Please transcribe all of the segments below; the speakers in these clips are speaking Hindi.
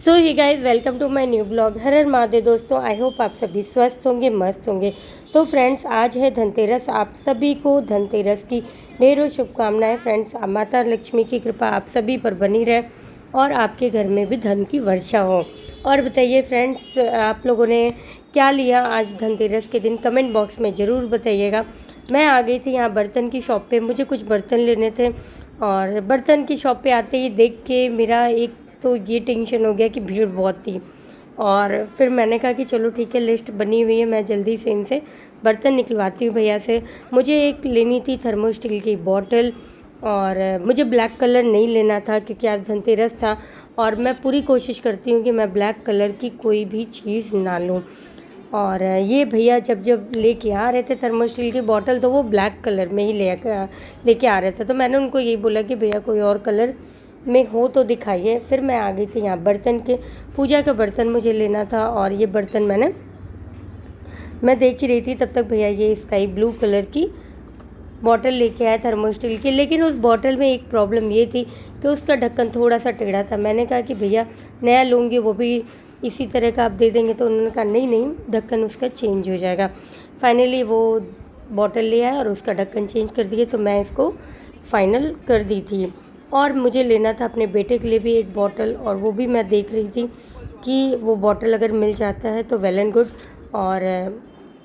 So hi guys, welcome to my new blog. Har Har Mahadev दोस्तों, आई होप आप सभी स्वस्थ होंगे, मस्त होंगे। तो फ्रेंड्स, आज है धनतेरस। आप सभी को धनतेरस की ढेरों शुभकामनाएं। फ्रेंड्स, माता लक्ष्मी की कृपा आप सभी पर बनी रहे और आपके घर में भी धन की वर्षा हो। और बताइए फ्रेंड्स, आप लोगों ने क्या लिया आज धनतेरस के दिन? कमेंट बॉक्स में ज़रूर बताइएगा। मैं आ गई थी यहाँ बर्तन की शॉप पे, मुझे कुछ बर्तन लेने थे। और बर्तन की शॉप पे आते ही देख के मेरा एक तो ये टेंशन हो गया कि भीड़ बहुत थी। और फिर मैंने कहा कि चलो ठीक है, लिस्ट बनी हुई है, मैं जल्दी से इनसे बर्तन निकलवाती हूँ भैया से। मुझे एक लेनी थी थर्मो स्टील की बॉटल, और मुझे ब्लैक कलर नहीं लेना था क्योंकि आज धनतेरस था। और मैं पूरी कोशिश करती हूँ कि मैं ब्लैक कलर की कोई भी चीज़ ना लूँ। और ये भैया जब जब लेके आ रहे थे थर्मो स्टील की बॉटल, तो वो ब्लैक कलर में ही लेके आ रहे थे। तो मैंने उनको यही बोला कि भैया कोई और कलर में हो तो दिखाइए। फिर मैं आ गई थी यहाँ बर्तन के, पूजा का बर्तन मुझे लेना था। और ये बर्तन मैं देख ही रही थी, तब तक भैया ये स्काई ब्लू कलर की बॉटल लेके आए थर्मो स्टील की। लेकिन उस बॉटल में एक प्रॉब्लम ये थी कि उसका ढक्कन थोड़ा सा टेढ़ा था। मैंने कहा कि भैया नया लूँगी, वो भी इसी तरह का आप दे देंगे? तो उन्होंने कहा नहीं नहीं, ढक्कन उसका चेंज हो जाएगा। फाइनली वो बॉटल ले आए और उसका ढक्कन चेंज कर दिए, तो मैं इसको फाइनल कर दी थी। और मुझे लेना था अपने बेटे के लिए भी एक बॉटल, और वो भी मैं देख रही थी कि वो बॉटल अगर मिल जाता है तो वेल एंड गुड। और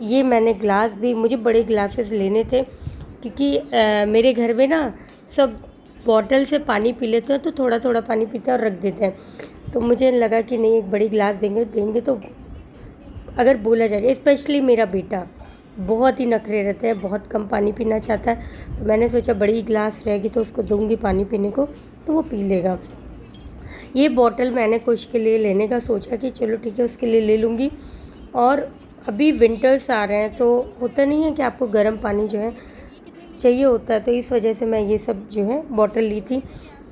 ये मैंने ग्लास भी, मुझे बड़े ग्लासेस लेने थे क्योंकि मेरे घर में ना सब बॉटल से पानी पी लेते हैं, तो थोड़ा थोड़ा पानी पीते हैं और रख देते हैं। तो मुझे लगा कि नहीं, एक बड़ी ग्लास देंगे तो अगर बोला जाएगा। स्पेशली मेरा बेटा बहुत ही नखरे रहते हैं, बहुत कम पानी पीना चाहता है। तो मैंने सोचा बड़ी ग्लास रहेगी तो उसको दूंगी पानी पीने को, तो वो पी लेगा। ये बॉटल मैंने कुछ के लिए लेने का सोचा कि चलो ठीक है, उसके लिए ले लूँगी। और अभी विंटर्स आ रहे हैं, तो होता नहीं है कि आपको गर्म पानी जो है चाहिए होता है। तो इस वजह से मैं ये सब जो है बॉटल ली थी।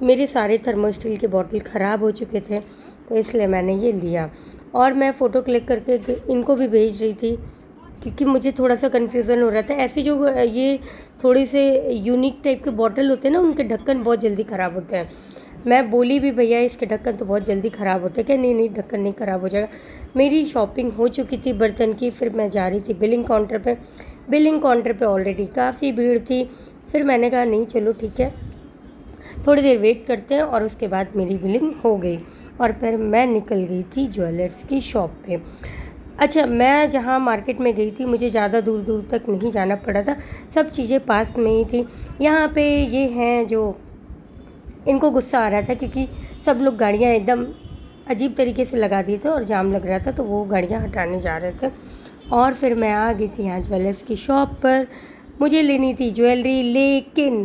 मेरे सारे थर्मो स्टील के बॉटल ख़राब हो चुके थे, तो इसलिए मैंने ये लिया। और मैं फ़ोटो क्लिक करके इनको भी भेज रही थी क्योंकि मुझे थोड़ा सा कन्फ्यूज़न हो रहा था। ऐसे जो ये थोड़े से यूनिक टाइप के बॉटल होते हैं ना, उनके ढक्कन बहुत जल्दी ख़राब होते हैं। मैं बोली भी भैया इसके ढक्कन तो बहुत जल्दी ख़राब होते हैं, क्या नहीं नहीं, ढक्कन नहीं ख़राब हो जाएगा। मेरी शॉपिंग हो चुकी थी बर्तन की। फिर मैं जा रही थी बिलिंग काउंटर पे। बिलिंग काउंटर पे ऑलरेडी काफ़ी भीड़ थी। फिर मैंने कहा नहीं, चलो ठीक है, थोड़ी देर वेट करते हैं। और उसके बाद मेरी बिलिंग हो गई और फिर मैं निकल गई थी ज्वेलर्स की शॉप पे। अच्छा, मैं जहाँ मार्केट में गई थी, मुझे ज़्यादा दूर दूर तक नहीं जाना पड़ा था, सब चीज़ें पास में ही थी। यहाँ पे ये हैं जो, इनको गुस्सा आ रहा था क्योंकि सब लोग गाड़ियाँ एकदम अजीब तरीके से लगा दिए थे और जाम लग रहा था, तो वो गाड़ियाँ हटाने जा रहे थे। और फिर मैं आ गई थी यहाँ ज्वेलर्स की शॉप पर। मुझे लेनी थी ज्वेलरी, लेकिन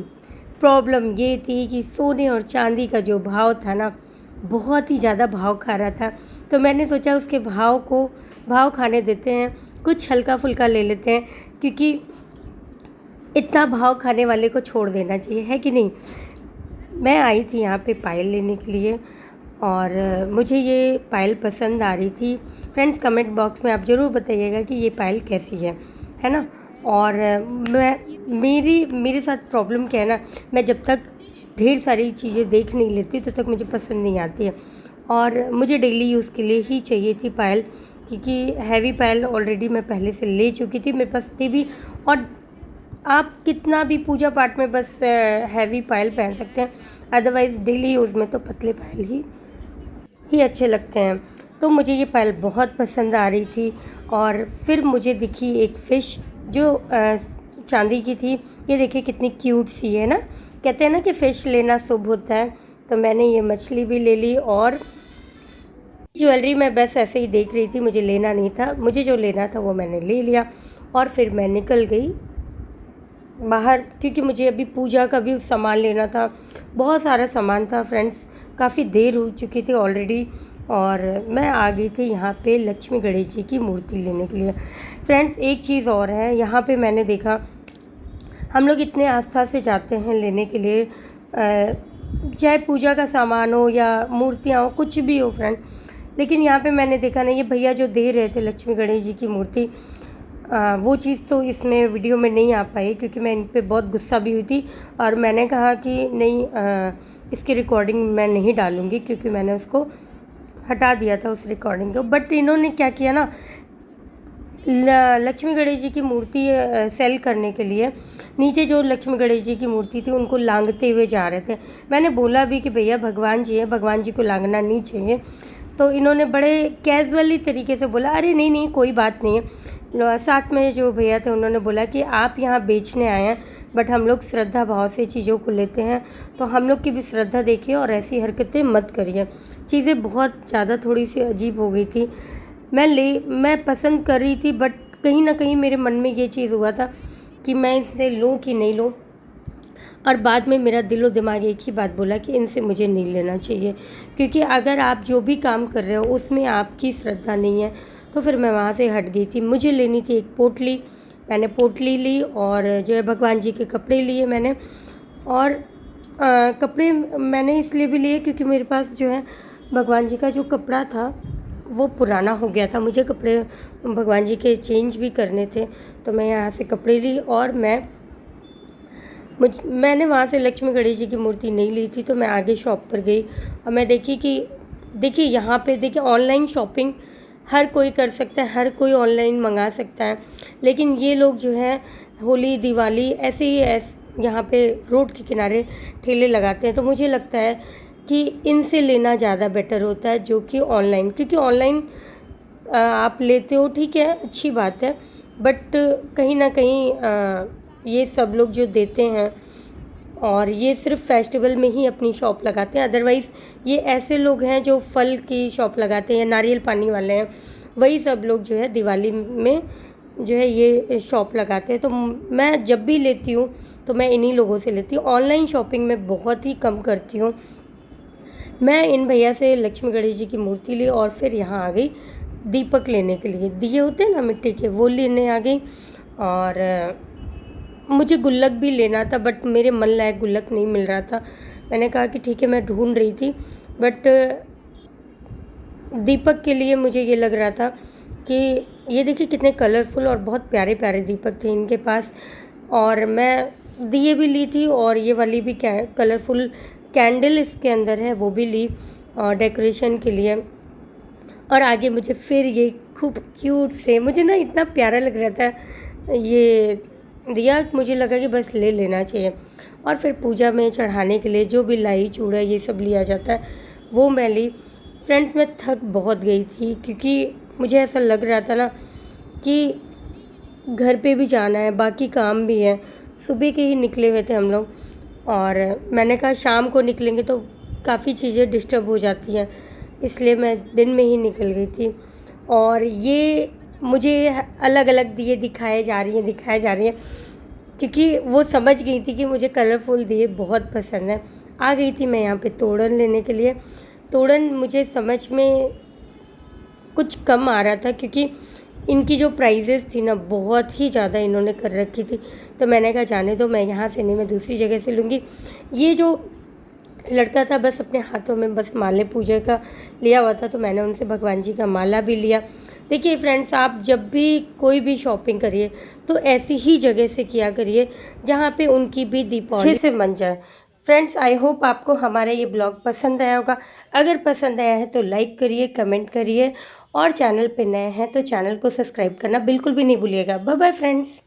प्रॉब्लम ये थी कि सोने और चांदी का जो भाव था ना, बहुत ही ज़्यादा भाव खा रहा था। तो मैंने सोचा उसके भाव खाने देते हैं, कुछ हल्का फुल्का ले लेते हैं, क्योंकि इतना भाव खाने वाले को छोड़ देना चाहिए, है कि नहीं। मैं आई थी यहाँ पे पायल लेने के लिए, और मुझे ये पायल पसंद आ रही थी। फ्रेंड्स, कमेंट बॉक्स में आप ज़रूर बताइएगा कि ये पायल कैसी है ना। और मेरे साथ प्रॉब्लम क्या है ना, मैं जब तक ढेर सारी चीज़ें देख नहीं लेती तब तक मुझे पसंद नहीं आती है। और मुझे डेली यूज़ के लिए ही चाहिए थी पायल, क्योंकि हैवी पायल ऑलरेडी मैं पहले से ले चुकी थी, मेरे पास थी भी। और आप कितना भी पूजा पाठ में बस हैवी पायल पहन सकते हैं, अदरवाइज़ डेली यूज़ में तो पतले पायल ही अच्छे लगते हैं। तो मुझे ये पायल बहुत पसंद आ रही थी। और फिर मुझे दिखी एक फ़िश जो चांदी की थी। ये देखिए कितनी क्यूट सी है ना। कहते हैं ना कि फ़िश लेना शुभ होता है, तो मैंने ये मछली भी ले ली। और ज्वेलरी मैं बस ऐसे ही देख रही थी, मुझे लेना नहीं था। मुझे जो लेना था वो मैंने ले लिया। और फिर मैं निकल गई बाहर, क्योंकि मुझे अभी पूजा का भी सामान लेना था, बहुत सारा सामान था। फ्रेंड्स, काफ़ी देर हो चुकी थी ऑलरेडी, और मैं आ गई थी यहाँ पे लक्ष्मी गणेश जी की मूर्ति लेने के लिए। फ्रेंड्स, एक चीज़ और है, यहाँ पे मैंने देखा, हम लोग इतने आस्था से जाते हैं लेने के लिए, चाहे पूजा का सामान हो या मूर्तियाँ हो, कुछ भी हो फ्रेंड। लेकिन यहाँ पे मैंने देखा ना, ये भैया जो दे रहे थे लक्ष्मी गणेश जी की मूर्ति, वो चीज़ तो इसमें वीडियो में नहीं आ पाई क्योंकि मैं इन पे बहुत गुस्सा भी हुई थी। और मैंने कहा कि नहीं, इसकी रिकॉर्डिंग मैं नहीं डालूँगी, क्योंकि मैंने उसको हटा दिया था उस रिकॉर्डिंग को। बट इन्होंने क्या किया ना, लक्ष्मी गणेश जी की मूर्ति सेल करने के लिए नीचे जो लक्ष्मी गणेश जी की मूर्ति थी उनको लांघते हुए जा रहे थे। मैंने बोला भी कि भैया भगवान जी हैं, भगवान जी को लांघना नहीं चाहिए। तो इन्होंने बड़े कैजुअली तरीके से बोला अरे नहीं नहीं कोई बात नहीं है। साथ में जो भैया थे उन्होंने बोला कि आप यहाँ बेचने आए हैं, बट हम लोग श्रद्धा भाव से चीज़ों को लेते हैं, तो हम लोग की भी श्रद्धा देखिए और ऐसी हरकतें मत करिए। चीज़ें बहुत ज़्यादा थोड़ी सी अजीब हो गई थी। मैं पसंद कर रही थी, बट कहीं ना कहीं मेरे मन में ये चीज़ हुआ था कि मैं इनसे लूँ कि नहीं लूँ। और बाद में मेरा दिलो दिमाग एक ही बात बोला कि इनसे मुझे नहीं लेना चाहिए, क्योंकि अगर आप जो भी काम कर रहे हो उसमें आपकी श्रद्धा नहीं है तो फिर मैं वहाँ से हट गई थी। मुझे लेनी थी एक पोटली, मैंने पोटली ली और जो है भगवान जी के कपड़े लिए मैंने। और कपड़े मैंने इसलिए भी लिए क्योंकि मेरे पास जो है भगवान जी का जो कपड़ा था वो पुराना हो गया था, मुझे कपड़े भगवान जी के चेंज भी करने थे। तो मैं यहाँ से कपड़े ली और मैंने वहाँ से लक्ष्मी गणेश जी की मूर्ति नहीं ली थी। तो मैं आगे शॉप पर गई और मैं देखी कि देखिए यहाँ पे देखिए ऑनलाइन शॉपिंग हर कोई कर सकता है, हर कोई ऑनलाइन मंगा सकता है, लेकिन ये लोग जो है होली दिवाली ऐसे ही यहाँ पे रोड के किनारे ठेले लगाते हैं। तो मुझे लगता है कि इनसे लेना ज़्यादा बेटर होता है जो कि ऑनलाइन, क्योंकि ऑनलाइन आप लेते हो ठीक है अच्छी बात है, बट कहीं ना कहीं ये सब लोग जो देते हैं और ये सिर्फ फेस्टिवल में ही अपनी शॉप लगाते हैं। अदरवाइज़ ये ऐसे लोग हैं जो फल की शॉप लगाते हैं या नारियल पानी वाले हैं, वही सब लोग जो है दिवाली में जो है ये शॉप लगाते हैं। तो मैं जब भी लेती हूँ तो मैं इन्हीं लोगों से लेती हूँ। ऑनलाइन शॉपिंग में बहुत ही कम करती हूँ। मैं इन भैया से लक्ष्मी गणेश जी की मूर्ति ली और फिर यहाँ आ गई दीपक लेने के लिए। दिए होते हैं ना मिट्टी के, वो लेने आ गई। और मुझे गुल्लक भी लेना था, बट मेरे मन लायक गुल्लक नहीं मिल रहा था। मैंने कहा कि ठीक है मैं ढूंढ रही थी, बट दीपक के लिए मुझे ये लग रहा था कि ये देखिए कितने कलरफुल और बहुत प्यारे प्यारे दीपक थे इनके पास। और मैं दिए भी ली थी और ये वाली भी कलरफुल कैंडल इसके अंदर है वो भी ली और डेकोरेशन के लिए। और आगे मुझे फिर ये खूब क्यूट से, मुझे ना इतना प्यारा लग रहा था ये दिया, मुझे लगा कि बस ले लेना चाहिए। और फिर पूजा में चढ़ाने के लिए जो भी लाई चूड़ा ये सब लिया जाता है वो मैं ली। फ्रेंड्स मैं थक बहुत गई थी क्योंकि मुझे ऐसा लग रहा था ना कि घर पे भी जाना है, बाकी काम भी है। सुबह के ही निकले हुए थे हम लोग और मैंने कहा शाम को निकलेंगे तो काफ़ी चीज़ें डिस्टर्ब हो जाती हैं, इसलिए मैं दिन में ही निकल गई थी। और ये मुझे अलग अलग दिए दिखाए जा रही हैं क्योंकि वो समझ गई थी कि मुझे कलरफुल दिए बहुत पसंद है। आ गई थी मैं यहाँ पे तोड़न लेने के लिए। तोड़न मुझे समझ में कुछ कम आ रहा था क्योंकि इनकी जो प्राइजेस थी ना बहुत ही ज़्यादा इन्होंने कर रखी थी। तो मैंने कहा जाने दो, मैं यहाँ से नहीं, मैं दूसरी जगह से लूँगी। ये जो लड़का था बस अपने हाथों में बस माले पूजा का लिया हुआ था, तो मैंने उनसे भगवान जी का माला भी लिया। देखिए फ्रेंड्स, आप जब भी कोई भी शॉपिंग करिए तो ऐसी ही जगह से किया करिए जहाँ पे उनकी भी दीपावली अच्छे से मन जाए। फ्रेंड्स आई होप आपको हमारा ये ब्लॉग पसंद आया होगा। अगर पसंद आया है तो लाइक करिए, कमेंट करिए और चैनल पे नए हैं तो चैनल को सब्सक्राइब करना बिल्कुल भी नहीं भूलिएगा। Bye bye friends.